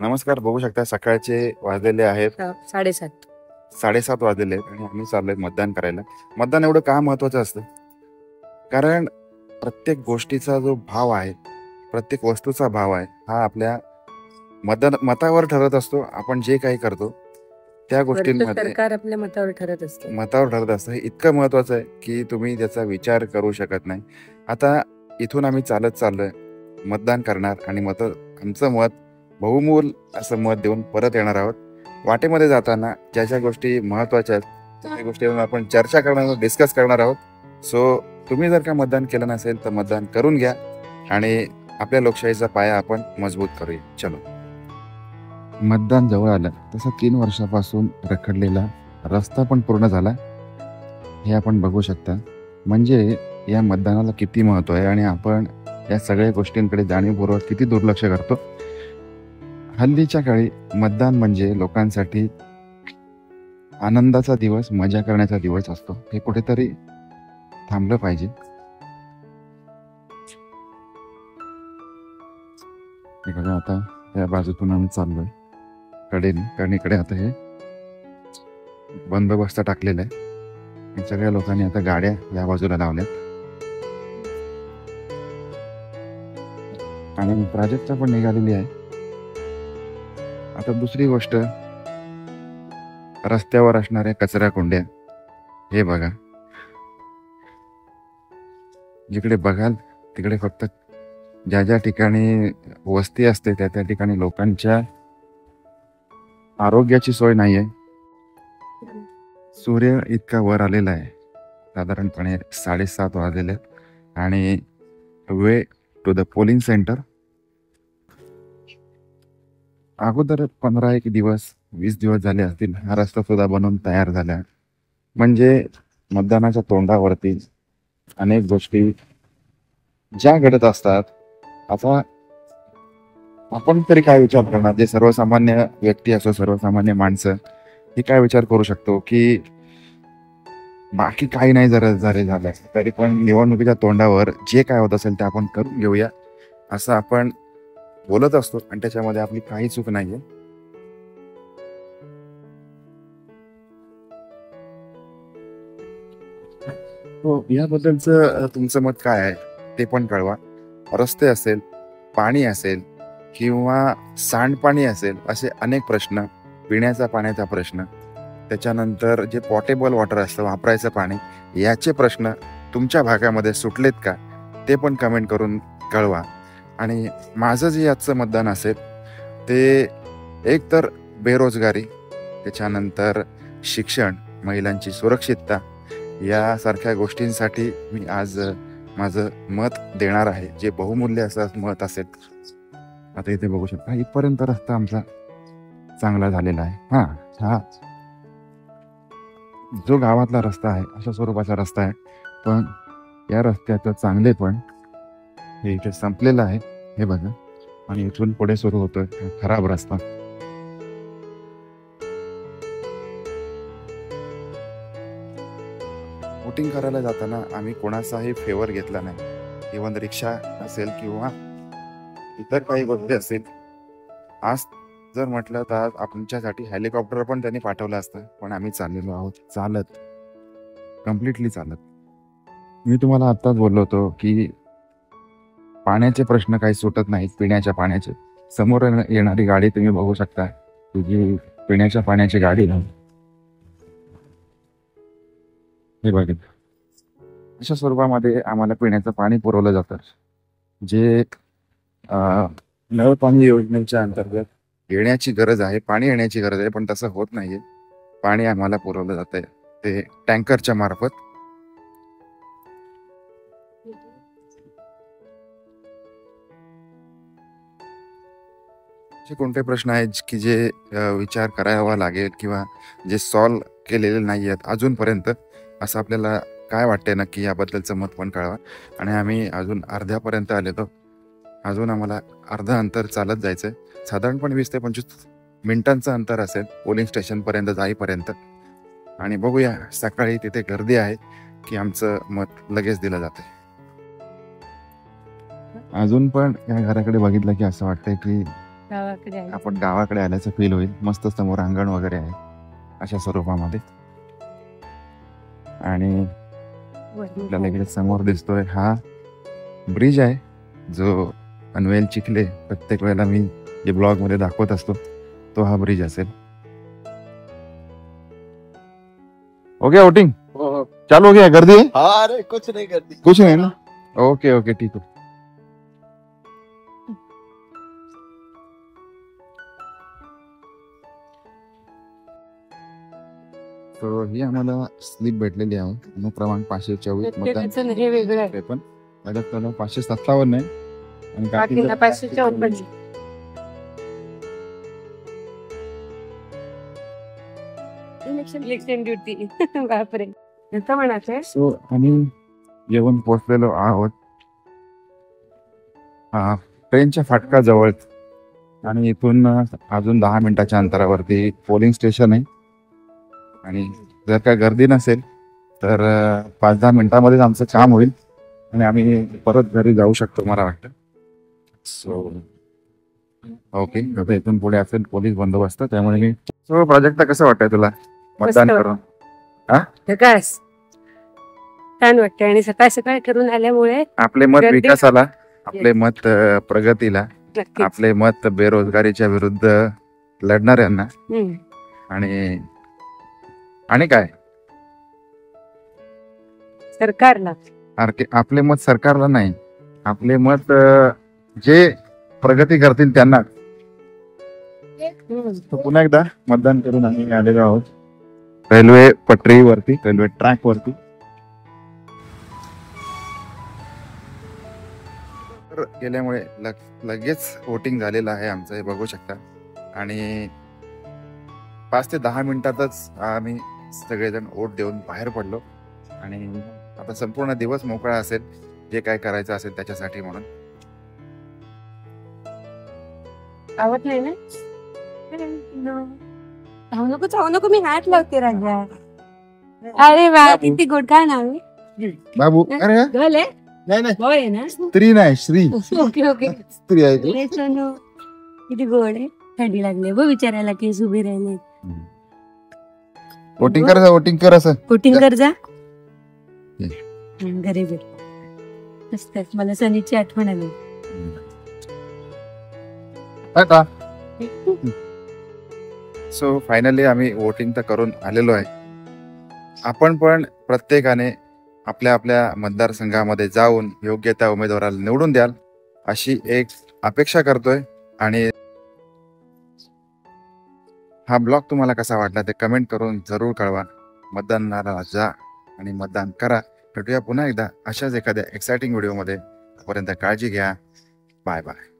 नमस्कार. बघू शकता सकाळचे वाजलेले आहेत 7:30. 7:30 वाजलेले आहेत आणि आम्ही चाललोय मतदान करायला. मतदान एवढं का महत्वाचं असतं? कारण प्रत्येक गोष्टीचा जो भाव आहे, प्रत्येक वस्तूचा भाव आहे, हा आपल्या मतावर ठरत असतो. आपण जे काही करतो त्या गोष्टींमध्ये सरकार आपल्या मतावर ठरत असते. मतावर ठरत असतं. हे इतकं महत्वाचं आहे की तुम्ही त्याचा विचार करू शकत नाही. आता इथून आम्ही चालत चाललोय, मतदान करणार आणि आमचं मत बहुमोल असं मत देऊन परत येणार आहोत. वाटेमध्ये जाताना ज्या ज्या गोष्टी महत्वाच्या आहेत त्या गोष्टीवर आपण चर्चा करणार आहोत, डिस्कस करणार आहोत. सो तुम्ही जर का मतदान केलं नसेल तर मतदान करून घ्या आणि आपल्या लोकशाहीचा पाया आपण मजबूत करूया. चलो. मतदान जवळ आलं तसं 3 वर्षापासून रखडलेला रस्ता पण पूर्ण झाला, हे आपण बघू शकता. म्हणजे या मतदानाला किती महत्व आहे आणि आपण या सगळ्या गोष्टींकडे जाणीवपूर्वक किती दुर्लक्ष करतो. हल्लीच्या काळी मतदान म्हणजे लोकांसाठी आनंदाचा दिवस, मजा करण्याचा दिवस असतो. हे कुठेतरी थांबलं पाहिजे. बघा आता या बाजूतून आम्ही चाललोय कडेने, कारण इकडे आता हे बंदोबस्त टाकलेला आहे. सगळ्या लोकांनी आता गाड्या या बाजूला लावल्यात आणि प्राजक्ता पण निघालेली आहे. आता दुसरी गोष्ट, रस्त्यावर असणाऱ्या कचरा कुंड्या, हे बघा. जिकडे बघाल तिकडे फक्त ज्या ज्या ठिकाणी वस्ती असते त्या त्या ठिकाणी लोकांच्या आरोग्याची सोय नाहीये. सूर्य इतका वर आलेला आहे, साधारणपणे 7:30 वाजलेले आहेत आणि way to the polling centre. अगोदर 15 दिवस 20 दिवस झाले असतील हा रस्ता सुद्धा बनवून तयार झाला. म्हणजे मतदानाच्या तोंडावरती अनेक गोष्टी ज्या घडत असतात. आता आपण तरी काय विचार करणार, जे सर्वसामान्य व्यक्ती असो, सर्वसामान्य माणसं, हे काय विचार करू शकतो की बाकी काही नाही जर झालं तरी पण निवडणुकीच्या तोंडावर जे काय होत असेल ते आपण करून घेऊया असं आपण बोलत असतो आणि त्याच्यामध्ये आपली काही चूक नाहीये. हो, याबद्दलचं तुमचं मत काय आहे ते पण कळवा. रस्ते असेल, पाणी असेल किंवा सांडपाणी असेल, असे अनेक प्रश्न, पिण्याचा पाण्याचा प्रश्न, त्याच्यानंतर जे पोर्टेबल वॉटर असतं, वापरायचं पाणी, याचे प्रश्न तुमच्या भागामध्ये सुटलेत का ते पण कमेंट करून कळवा. आणि माझं जे याचं मतदान असेल ते एक तर बेरोजगारी, त्याच्यानंतर शिक्षण, महिलांची सुरक्षितता यासारख्या गोष्टींसाठी मी आज माझं मत देणार आहे, जे बहुमूल्य असं मत असेल. आता इथे बघू शकता इथपर्यंत रस्ता आमचा चांगला झालेला आहे. हा जो गावातला रस्ता आहे अशा स्वरूपाचा रस्ता आहे, पण या रस्त्याचं चांगले पण हे इथे संपलेलं आहे, हे बघा. आणि इथून पुढे सुरू होतोय खराब रस्ता. वोटिंग करायला जाताना आम्ही कोणाचाही फेवर घेतला नाही. इव्हन रिक्षा असेल किंवा इतर काही गोष्टी असतील. आज जर म्हटलं तर आमच्यासाठी हेलिकॉप्टर पण त्यांनी पाठवलं असतं, पण आम्ही चाललेलो आहोत चालत, कम्प्लिटली चालत. मी तुम्हाला आत्ताच बोललो होतो की पाण्याचे प्रश्न काही सुटत नाहीत, पिण्याच्या पाण्याचे. समोर येणारी गाडी तुम्ही बघू शकता, तुझी पिण्याच्या पाण्याची गाडी ना, हे बघा. अशा स्वरूपामध्ये आम्हाला पिण्याचं पाणी पुरवलं जातं, जे नळ पाणी योजनेच्या अंतर्गत येण्याची गरज आहे, पाणी येण्याची गरज आहे, पण तसं होत नाहीये. पाणी आम्हाला पुरवलं जातंय ते टँकरच्या मार्फत. असे कोणते प्रश्न आहेत की जे विचार करावा लागेल किंवा जे सॉल्व केलेले नाही आहेत अजूनपर्यंत, असं आपल्याला काय वाटतंय नक्की याबद्दलचं मत पण कळवा. आणि आम्ही अजून अर्ध्यापर्यंत आलेलो, अजून आम्हाला अर्धा अंतर चालत जायचंय. साधारणपणे 20 ते 25 मिनिटांचं अंतर असेल पोलिंग स्टेशनपर्यंत जाईपर्यंत. आणि बघूया सकाळी तिथे गर्दी आहे की आमचं मत लगेच दिलं जातंय. अजून पण या घराकडे बघितलं की असं वाटतंय की गावाकडे आहे. आपण गावाकडे आल्याचं फील होईल. मस्त समोर अंगण वगैरे आहे अशा स्वरूपामध्ये. आणि आपल्याला इकडे समोर दिसतोय हा ब्रिज आहे, जो पनवेल चिखले प्रत्येक वेळेला मी जे ब्लॉग मध्ये दाखवत असतो तो हा ब्रिज असेल. ओके वोटिंग चालू हो गया? गर्दी है? हाँ, अरे कुछ नहीं करती, कुछ नहीं ना. ओके ओके ठीक आहे. तर ही आम्हाला स्लिप भेटलेली आहे. अनुक्रमांक 524 मतदान प्रत्येकाचं हे वेगळं आहे. ते पण त्याला 557 आहे आणि बाकीला 554. Election duty. बापरे. असं म्हणायचंय. सो आम्ही येऊन पोहोचलेलो आहोत ट्रेनच्या फाटका जवळ. आणि इथून अजून 10 मिनिटाच्या अंतरावरती पोलिंग स्टेशन आहे. आणि जर का गर्दी नसेल तर 5-10 मिनिटांमध्येच आमचं काम होईल आणि आम्ही परत घरी जाऊ शकतो मला वाटतं. सो ओके, आता इथून पुढे असेल पोलीस बंदोबस्त. त्यामुळे मी सो प्रोजेक्ट कसं वाटतंय तुला मतदान मस्त. करून? प्रकाश छान वाटतं आणि सकाळ सकाळ करून आल्यामुळे आपले मत गर्दी- विकासाला, आपले मत प्रगतीला, नक्कीच. आपले मत बेरोजगारीच्या विरुद्ध लढणाऱ्यांना. हम्म. आणि काय सरकारला आपले मत सरकारला नाही, आपले मत जे प्रगती करतील त्यांना. हम्म. तर पुन्हा एकदा मतदान करून आम्ही आलेलो आहोत रेल्वे पटरीवरती, रेल्वे ट्रॅक वरती. तर गेल्यामुळे लगेच वोटिंग झालेलं आहे आमचं, हे बघू शकता. आणि 5 ते 10 मिनिटातच आम्ही सगळेजण वोट देऊन बाहेर पडलो. आणि आता संपूर्ण दिवस मोकळा असेल जे काय करायचं असेल त्याच्यासाठी म्हणून. आवत नाही ना. चावू नको मी हात लावते राजा. अरे वा किती गोड. काय नाव आहे? बाबू अरे गर्ल आहे? नहीं नहीं बॉय आहे ना? स्त्री नाही, श्री ओके ओके. स्त्री आहे ती. अरे सोनू किती गोड आहे. थंडी लागली बघ विचारायला केस उभी राहिले. वोटिंग कर, वोटिंग कर असं. वोटिंग कर जा. घरी भेट. मस्त. मला सनीची आठवण आली. सो फायनली आम्ही वोटिंग तर करून आलेलो आहे. आपण पण प्रत्येकाने आपल्या आपल्या मतदारसंघामध्ये जाऊन योग्य त्या उमेदवाराला निवडून द्याल अशी एक अपेक्षा करतोय. आणि हा ब्लॉग तुम्हाला कसा वाटला ते कमेंट करून जरूर कळवा. मतदानाला जा आणि मतदान करा. भेटूया पुन्हा एकदा अशाच एखाद्या एक्साइटिंग व्हिडिओमध्ये. तोपर्यंत काळजी घ्या. Bye bye.